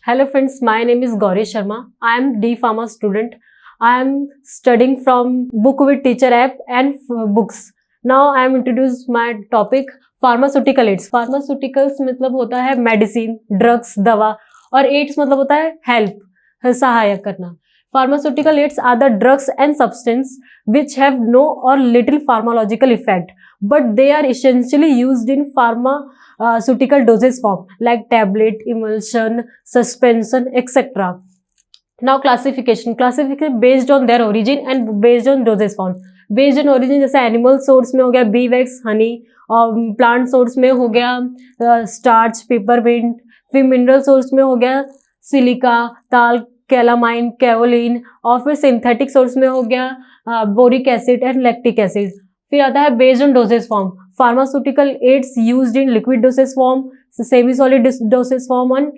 Hello friends, my name is Gauri Sharma. I am D Pharma student. I am studying from Book with Teacher app and books. Now I am introduce my topic pharmaceutical aids. Pharmaceuticals मतलब होता है medicine, drugs, दवा और ads मतलब होता है help, सहायक करना. Pharmaceutical aids are the drugs and substance which have no or little pharmacological effect, but they are essentially used in pharmaceutical dosage form like tablet, emulsion, suspension, etc. Now classification based on their origin and based on dosage form. Based on origin जैसे animal source में हो गया B wax, Honey, और plant source में हो गया starch, peppermint, फिर mineral source में हो गया सिलिका, ताल, कैलामाइन, कैओलिन, और फिर सिंथेटिक सोर्स में हो गया boric acid and lactic acid. फिर आता है based on dosage form. Pharmaceutical aids used in liquid dosage form, semi solid dosage form and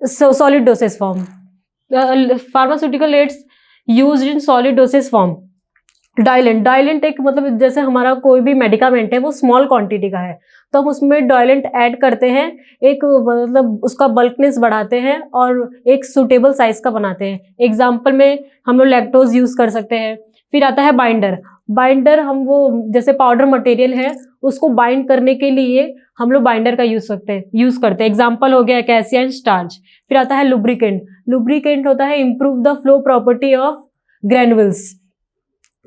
solid dosage form. Pharmaceutical aids used in solid dosage form. Diluent एक मतलब जैसे हमारा कोई भी medicament है वो स्मॉल क्वांटिटी का है तो हम उसमें डाइलेंट ऐड करते हैं, एक मतलब उसका बल्कनेस बढ़ाते हैं और एक सूटेबल साइज का बनाते हैं. एग्जाम्पल में हम लोग लैक्टोज यूज कर सकते हैं. फिर आता है बाइंडर हम वो जैसे पाउडर मटेरियल है उसको बाइंड करने के लिए हम लोग बाइंडर का यूज करते हैं. एग्जाम्पल हो गया कैसिया एंड स्टार्च. फिर आता है लुब्रिकेंट होता है improve the flow property of granules.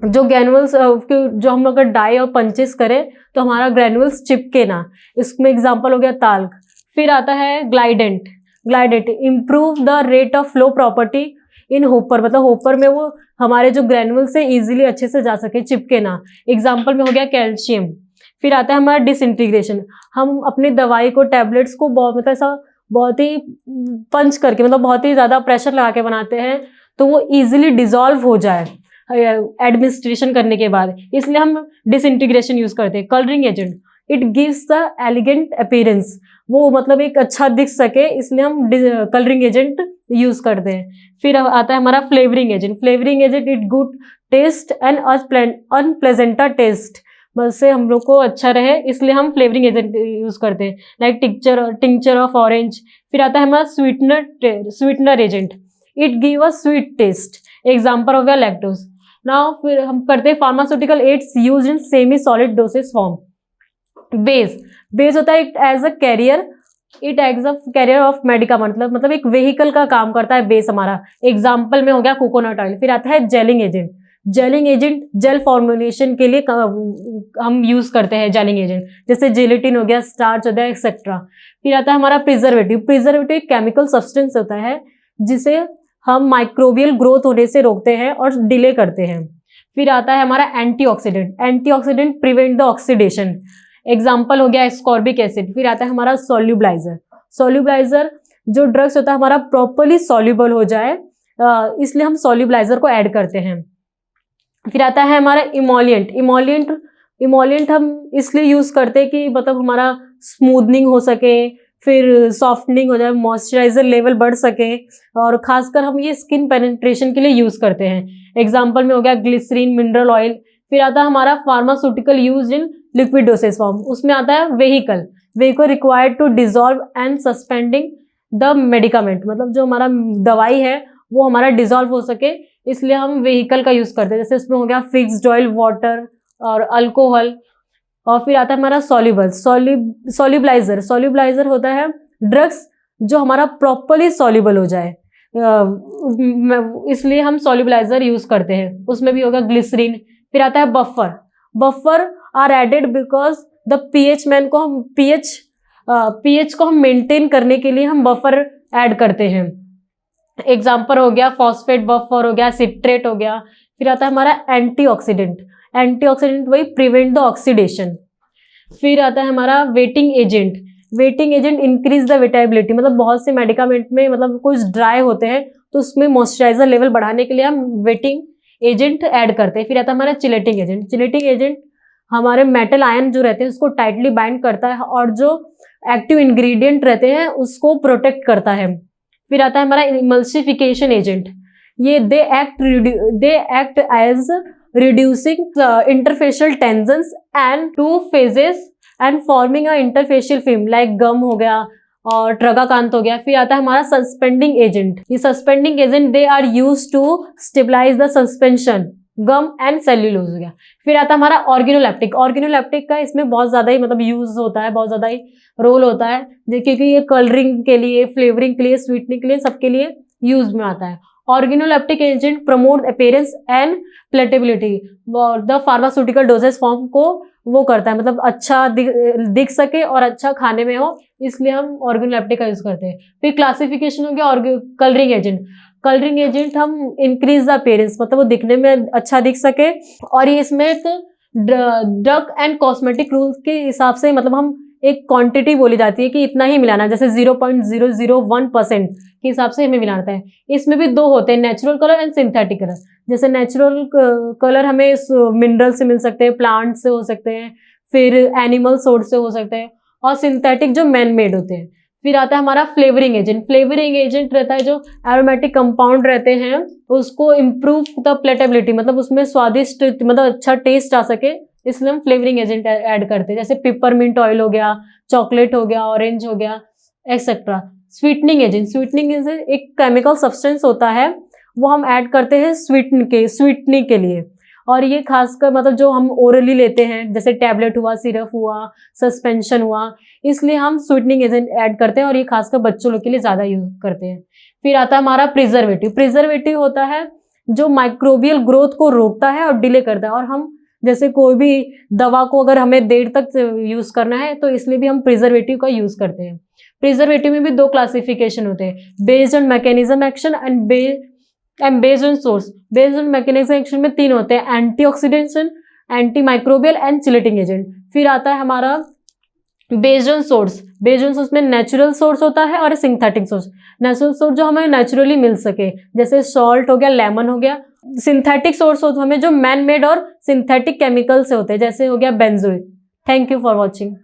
जो ग्रैनुअल्स जो हम अगर डाई और पंचेस करें तो हमारा ग्रैनुअल्स चिपके ना, इसमें एग्जांपल हो गया ताल्क. फिर आता है glidant improve the rate of flow property in hopper, मतलब होपर में वो हमारे जो ग्रैनुअल से इजीली अच्छे से जा सके, चिपके ना. एग्जांपल में हो गया कैल्शियम. फिर आता है हमारा डिसइंटीग्रेशन. हम अपनी दवाई को, टैबलेट्स को मतलब ऐसा बहुत ही पंच करके, मतलब बहुत ही ज़्यादा प्रेशर लगा के बनाते हैं तो वो ईजिली डिजॉल्व हो जाए एडमिनिस्ट्रेशन करने के बाद, इसलिए हम डिसइंटीग्रेशन यूज करते हैं. Colouring agent it gives the elegant appearance, वो मतलब एक अच्छा दिख सके इसलिए हम कलरिंग एजेंट यूज करते हैं. फिर आता है हमारा flavouring agent it good taste and unpleasant taste, से हम लोग को अच्छा रहे इसलिए हम फ्लेवरिंग एजेंट यूज करते हैं लाइक टिंक्चर ऑफ ऑरेंज. फिर आता है हमारा sweetener agent it give a sweet taste. Example हो गया लैक्टोज. नाउ फिर हम करते हैं pharmaceutical aids use in semi solid dosage form. Base होता है as a carrier, it as a carrier of medicament, मतलब एक व्हीकल का काम करता है बेस हमारा. एग्जाम्पल में हो गया कोकोनट ऑयल. फिर आता है जेलिंग एजेंट जेल फॉर्मुलेशन के लिए हम यूज करते हैं जेलिंग एजेंट, जैसे जेलेटिन हो गया, स्टार्च हो गया, एक्सेट्रा. फिर आता है हमारा प्रिजर्वेटिव एक केमिकल सब्सटेंस होता है जिसे हम माइक्रोबियल ग्रोथ होने से रोकते हैं और डिले करते हैं. फिर आता है हमारा antioxidant prevent the oxidation. Example हो गया एस्कॉर्बिक एसिड. फिर आता है हमारा सॉल्यूबलाइजर जो ड्रग्स होता है हमारा प्रॉपरली सॉल्यूबल हो जाए, इसलिए हम सॉल्यूबलाइजर को ऐड करते हैं. फिर आता है हमारा इमोलिएंट हम इसलिए यूज करते हैं कि मतलब हमारा स्मूथनिंग हो सके, फिर सॉफ्टनिंग हो जाए, मॉइस्चराइजर लेवल बढ़ सके, और खासकर हम ये स्किन पेनिट्रेशन के लिए यूज करते हैं. एग्जाम्पल में हो गया ग्लिसरीन, मिनरल ऑयल. फिर आता है हमारा pharmaceutical use in liquid dosage form. उसमें आता है vehicle required to dissolve and suspending the medicament, मतलब जो हमारा दवाई है वो हमारा डिजॉल्व हो सके इसलिए हम व्हीकल का यूज करते हैं. जैसे उसमें हो गया फिक्स्ड ऑयल, वाटर और अल्कोहल. और फिर आता है हमारा सॉल्यूबलाइजर होता है ड्रग्स जो हमारा प्रॉपरली सॉल्यूबल हो जाए, इसलिए हम सॉल्यूबलाइजर यूज करते हैं. उसमें भी होगा ग्लिसरीन. फिर आता है buffer are added because the pH को हम मेंटेन करने के लिए हम बफर ऐड करते हैं. एग्जाम्पल हो गया फॉस्फेट बफर हो गया, सिट्रेट हो गया. फिर आता है हमारा एंटीऑक्सीडेंट वही प्रिवेंट द ऑक्सीडेशन. फिर आता है हमारा waiting agent increase the wettability, मतलब बहुत से मेडिकामेंट में मतलब कुछ ड्राई होते हैं तो उसमें मॉइस्चराइजर लेवल बढ़ाने के लिए हम वेटिंग एजेंट ऐड करते हैं. फिर आता है हमारा चिलेटिंग एजेंट हमारे मेटल आयन जो रहते हैं उसको टाइटली बाइंड करता है और जो एक्टिव इंग्रेडिएंट रहते हैं उसको प्रोटेक्ट करता है. फिर आता है हमारा इमल्सिफिकेशन एजेंट, ये they act as reducing interfacial tensions and two phases and forming a interfacial film like gum हो गया और ट्रगाकांत हो गया। फिर आता है हमारा सस्पेंडिंग एजेंट। ये suspending agent they are use to stabilize the suspension, gum and cellulose हो गया। फिर आता है हमारा ऑर्गेनोलेप्टिक। ऑर्गेनोलेप्टिक का इसमें बहुत ज्यादा ही मतलब यूज होता है, बहुत ज्यादा ही रोल होता है, क्योंकि ये कलरिंग के लिए, फ्लेवरिंग के लिए, स्वीटनिंग के लिए, सबके लिए यूज में आता है। Organoleptic agent promote appearance and palatability, the pharmaceutical dosage form को वो करता है, मतलब अच्छा दिख सके और अच्छा खाने में हो, इसलिए हम ऑर्गेनोलेप्टिक का यूज करते हैं। फिर क्लासिफिकेशन हो गया कलरिंग एजेंट। कलरिंग एजेंट हम इंक्रीज द अपीयरेंस, मतलब वो दिखने में अच्छा दिख सके, और ये इसमें एक ड्रग एंड कॉस्मेटिक रूल्स के हिसाब से, मतलब हम एक क्वांटिटी बोली जाती है कि इतना ही मिलाना, जैसे 0.001% के हिसाब से हमें मिलाना है। इसमें भी दो होते हैं, natural colour and synthetic colour. जैसे नेचुरल कलर हमें मिनरल से मिल सकते हैं, प्लांट से हो सकते हैं, फिर एनिमल सोर्स से हो सकते हैं, और सिंथेटिक जो मैन मेड होते हैं। फिर आता है हमारा फ्लेवरिंग एजेंट। फ्लेवरिंग एजेंट रहता है जो एरोमेटिक कंपाउंड रहते हैं, उसको इम्प्रूव द प्लेटेबिलिटी, मतलब उसमें स्वादिष्ट, मतलब अच्छा टेस्ट आ सके, इसलिए हम फ्लेवरिंग एजेंट ऐड करते हैं। जैसे पिपरमिंट ऑयल हो गया, चॉकलेट हो गया, ऑरेंज हो गया, etcetera. Sweetening agent. Sweetening agent एक केमिकल सब्सटेंस होता है, वो हम ऐड करते हैं स्वीटनिंग के लिए, और ये खासकर मतलब जो हम ओरली लेते हैं, जैसे टैबलेट हुआ, सिरप हुआ, सस्पेंशन हुआ, इसलिए हम स्वीटनिंग एजेंट ऐड करते हैं, और ये खासकर बच्चों लोग के लिए ज़्यादा यूज करते हैं। फिर आता है हमारा प्रिजर्वेटिव। प्रिजर्वेटिव होता है जो माइक्रोबियल ग्रोथ को रोकता है और डिले करता है, और हम जैसे कोई भी दवा को अगर हमें देर तक यूज करना है, तो इसलिए भी हम प्रिजर्वेटिव का यूज करते हैं। प्रिजर्वेटिव में भी दो क्लासिफिकेशन होते हैं, based on mechanism action and based on source. Based on mechanism action में तीन होते हैं, antioxidation, anti microbial and chelating agent. फिर आता है हमारा based on source. Based on source में नेचुरल सोर्स होता है और सिंथेटिक सोर्स। नेचुरल सोर्स जो हमें नेचुरली मिल सके, जैसे सॉल्ट हो गया, लेमन हो गया। सिंथेटिक सोर्स होता है हमें जो मैन मेड और सिंथेटिक केमिकल से होते हैं, जैसे हो गया benzoic. Thank you for watching.